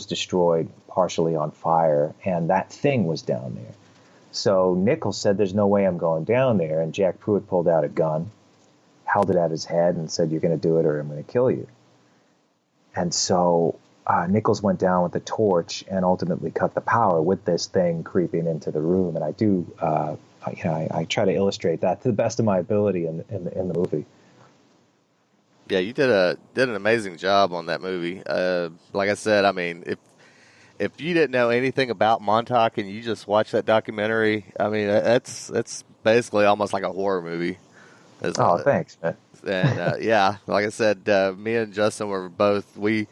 destroyed, partially on fire, and that thing was down there. So Nichols said, there's no way I'm going down there. And Jack Pruitt pulled out a gun, held it at his head, and said, you're going to do it or I'm going to kill you. And so Nichols went down with the torch and ultimately cut the power with this thing creeping into the room. And I do I try to illustrate that to the best of my ability in the movie. Yeah, you did an amazing job on that movie. Like I said, I mean, if you didn't know anything about Montauk and you just watched that documentary, I mean, it's basically almost like a horror movie. Thanks, man. And yeah, like I said, me and Justin were both we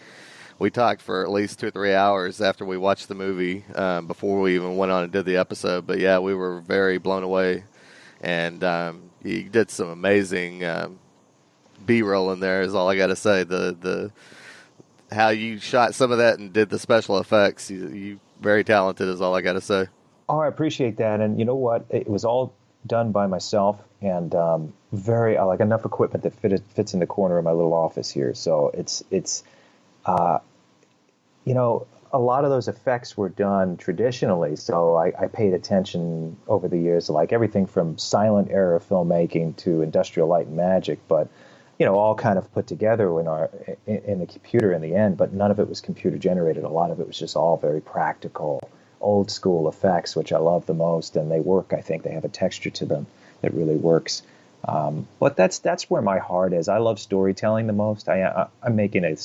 talked for at least 2 or 3 hours after we watched the movie before we even went on and did the episode. But yeah, we were very blown away, and you did some amazing B-roll in there. Is all I got to say. The how you shot some of that and did the special effects. You very talented. Is all I got to say. Oh, I appreciate that. And you know what? It was all done by myself, and very like enough equipment that fits in the corner of my little office here. So it's a lot of those effects were done traditionally. So I paid attention over the years to like everything from silent era filmmaking to industrial light and magic, but all kind of put together in the computer in the end, but none of it was computer generated. A lot of it was just all very practical, old school effects, which I love the most, and they work. I think they have a texture to them that really works. But that's where my heart is. I love storytelling the most. I'm making a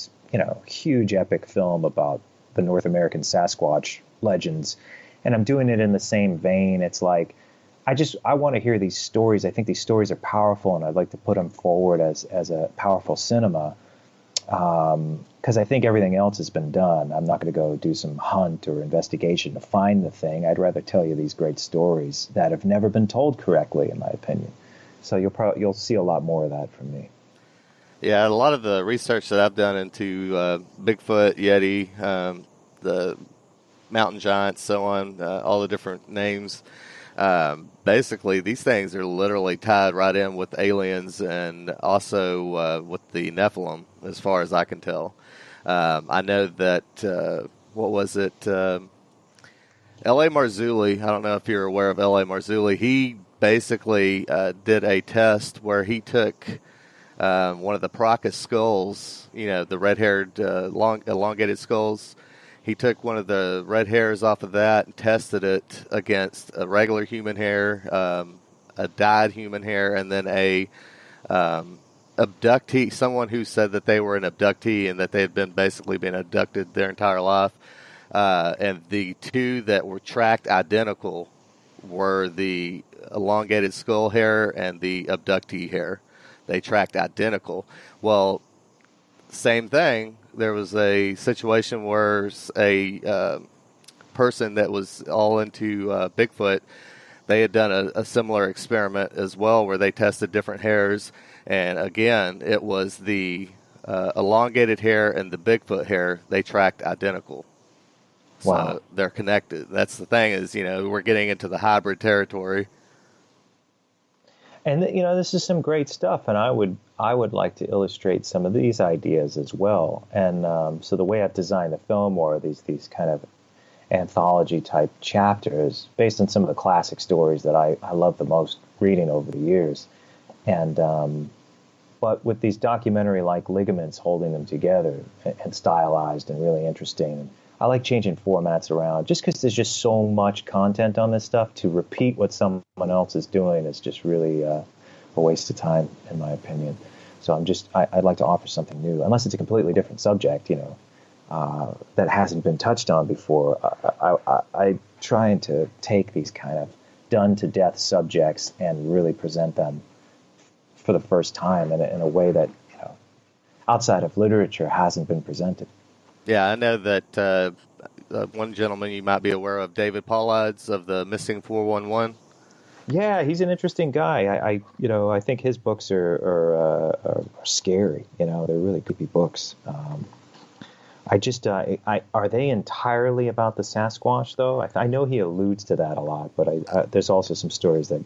huge epic film about the North American Sasquatch legends, and I'm doing it in the same vein. It's like I want to hear these stories. I think these stories are powerful, and I'd like to put them forward as a powerful cinema. Because I think everything else has been done. I'm not going to go do some hunt or investigation to find the thing. I'd rather tell you these great stories that have never been told correctly, in my opinion. So you'll see a lot more of that from me. Yeah, a lot of the research that I've done into Bigfoot, Yeti, the mountain giants, so on, all the different names. Basically, these things are literally tied right in with aliens and also with the Nephilim, as far as I can tell. I know that, what was it? L.A. Marzulli, I don't know if you're aware of L.A. Marzulli, he basically did a test where he took one of the Procus skulls, the red-haired, elongated skulls. He took one of the red hairs off of that and tested it against a regular human hair, a dyed human hair, and then a abductee, someone who said that they were an abductee and that they had been abducted their entire life. And the two that were tracked identical were the elongated skull hair and the abductee hair. They tracked identical. Well, same thing. There was a situation where a person that was all into Bigfoot, they had done a similar experiment as well where they tested different hairs. And again, it was the elongated hair and the Bigfoot hair, they tracked identical. Wow. So they're connected. That's the thing is, we're getting into the hybrid territory. And this is some great stuff, and I would like to illustrate some of these ideas as well. And so the way I've designed the film are these kind of anthology type chapters based on some of the classic stories that I love the most reading over the years. And but with these documentary like ligaments holding them together and stylized and really interesting. I like changing formats around just because there's just so much content on this stuff. To repeat what someone else is doing is just really a waste of time, in my opinion. So I'd like to offer something new, unless it's a completely different subject, that hasn't been touched on before. I'm trying to take these kind of done to death subjects and really present them for the first time in a way that outside of literature hasn't been presented. Yeah, I know that one gentleman you might be aware of, David Paulides of the Missing 411. Yeah, he's an interesting guy. I think his books are scary. They're really creepy books. Are they entirely about the Sasquatch though? I know he alludes to that a lot, but there's also some stories that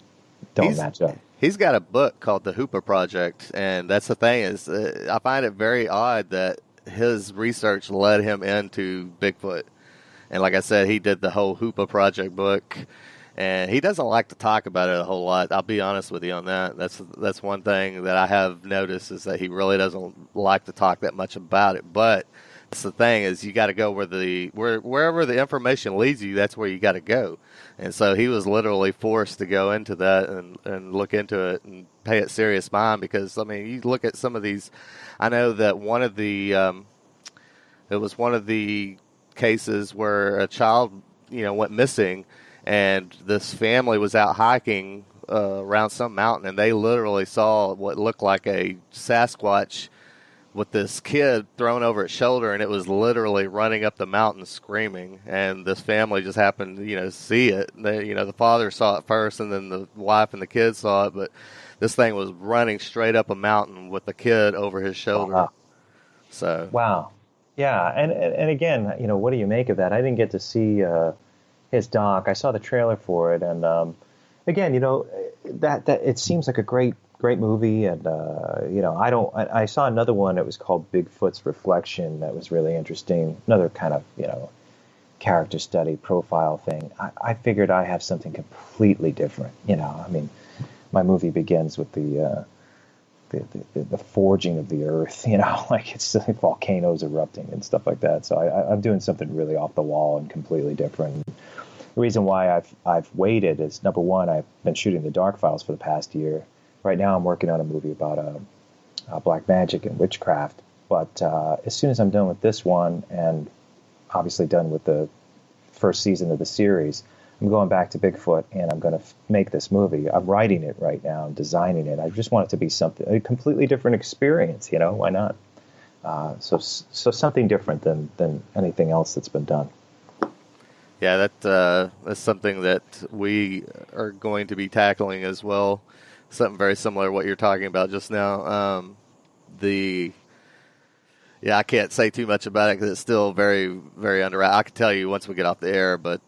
don't match up. He's got a book called The Hooper Project, and that's the thing is, I find it very odd that his research led him into Bigfoot. And like I said, he did the whole Hooper Project book, and he doesn't like to talk about it a whole lot. I'll be honest with you on that. That's one thing that I have noticed is that he really doesn't like to talk that much about it. But That's the thing is you got to go wherever the information leads you. That's where you got to go. And so he was literally forced to go into that and look into it and pay it serious mind because I mean you look at some of these. I know that it was one of the cases where a child went missing, and this family was out hiking around some mountain, and they literally saw what looked like a Sasquatch with this kid thrown over its shoulder, and it was literally running up the mountain screaming. And this family just happened to see it. The father saw it first, and then the wife and the kid saw it, but this thing was running straight up a mountain with the kid over his shoulder. Wow. So wow. Yeah, and again, what do you make of that? I didn't get to see his doc. I saw the trailer for it, and again, that it seems like a great movie, and I saw another one that was called Bigfoot's Reflection that was really interesting. Another kind of character study profile thing. I figured I have something completely different. I mean, my movie begins with the forging of the earth, like it's like volcanoes erupting and stuff like that. So I'm doing something really off the wall and completely different. The reason why I've waited is, number one, I've been shooting the Dark Files for the past year. Right now I'm working on a movie about black magic and witchcraft. But as soon as I'm done with this one, and obviously done with the first season of the series, I'm going back to Bigfoot, and I'm going to make this movie. I'm writing it right now and designing it. I just want it to be a completely different experience. Why not? So something different than anything else that's been done. Yeah, that's something that we are going to be tackling as well. Something very similar to what you're talking about just now. I can't say too much about it because it's still very, very under. I can tell you once we get off the air, but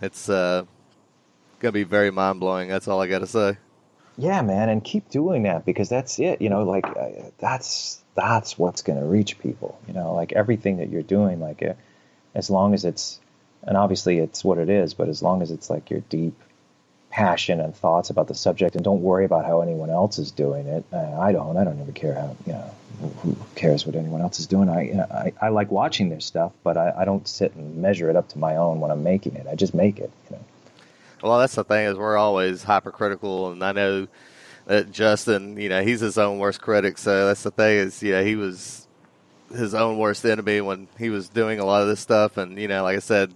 it's going to be very mind-blowing. That's all I got to say. Yeah, man, and keep doing that because that's it. That's what's going to reach people. Like everything that you're doing, as long as it's, and obviously it's what it is, but as long as it's like your deep passion and thoughts about the subject, and don't worry about how anyone else is doing it. I don't ever care how, who cares what anyone else is doing. I like watching their stuff, but I don't sit and measure it up to my own when I'm making it. I just make it. Well, that's the thing is we're always hypercritical, and I know that Justin, he's his own worst critic. So that's the thing is, he was his own worst enemy when he was doing a lot of this stuff. And, like I said,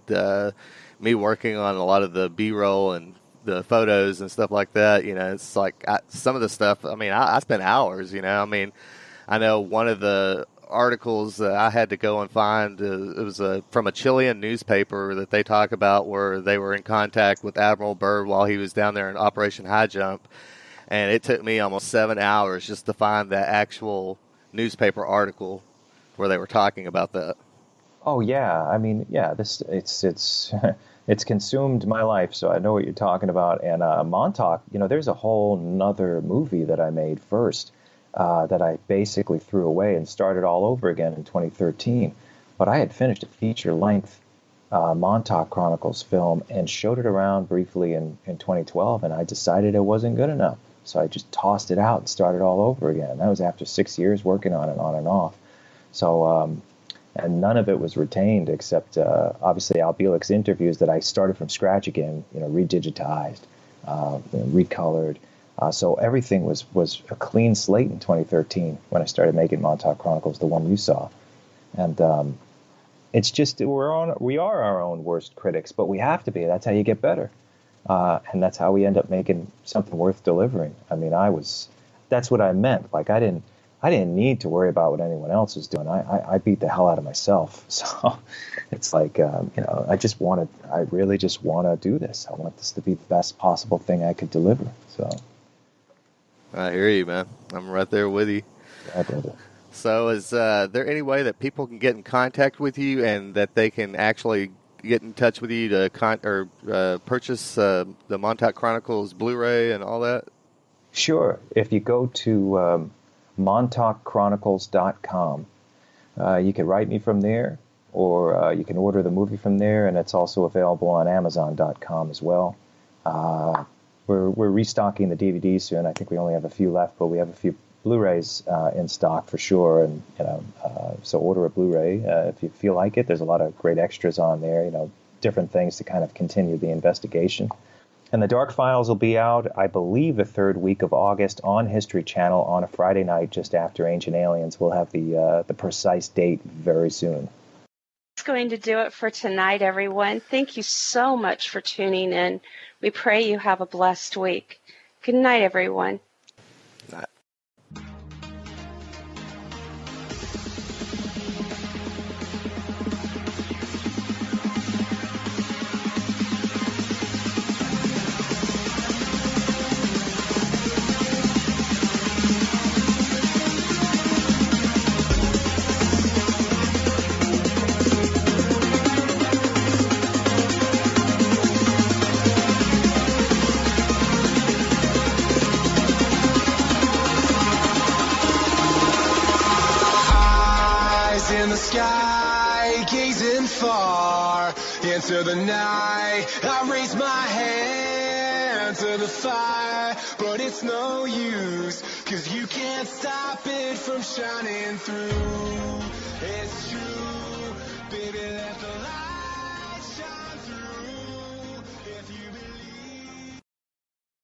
me working on a lot of the B-roll and the photos and stuff like that, it's like some of the stuff, I spent hours, I know one of the articles that I had to go and find, it was from a Chilean newspaper that they talk about where they were in contact with Admiral Byrd while he was down there in Operation High Jump. And it took me almost 7 hours just to find that actual newspaper article where they were talking about that. Oh yeah, it's consumed my life, so I know what you're talking about. And Montauk, there's a whole nother movie that I made first that I basically threw away and started all over again in 2013. But I had finished a feature-length Montauk Chronicles film and showed it around briefly in 2012, and I decided it wasn't good enough. So I just tossed it out and started all over again. That was after 6 years working on it on and off. So, and none of it was retained except obviously alfred-bielek's interviews that I started from scratch again, redigitized, recolored. So everything was a clean slate in 2013 when I started making Montauk Chronicles, the one you saw. And it's just we are our own worst critics, but we have to be. That's how you get better, and that's how we end up making something worth delivering. That's what I meant. Like I didn't need to worry about what anyone else was doing. I beat the hell out of myself. So it's like, I really just want to do this. I want this to be the best possible thing I could deliver. So I hear you, man. I'm right there with you. Yeah, brother. So is there any way that people can get in contact with you and that they can actually get in touch with you to purchase the Montauk Chronicles Blu-ray and all that? Sure. If you go to MontaukChronicles.com. You can write me from there, or you can order the movie from there, and it's also available on Amazon.com as well. We're restocking the DVDs soon. I think we only have a few left, but we have a few Blu-rays in stock for sure, and so order a Blu-ray if you feel like it. There's a lot of great extras on there, different things to kind of continue the investigation. And the Dark Files will be out, I believe, the third week of August on History Channel on a Friday night just after Ancient Aliens. We'll have the precise date very soon. That's going to do it for tonight, everyone. Thank you so much for tuning in. We pray you have a blessed week. Good night, everyone. Night. In the sky, gazing far into the night, I raise my hand to the fire, but it's no use, 'cause you can't stop it from shining through. It's true, baby, let the light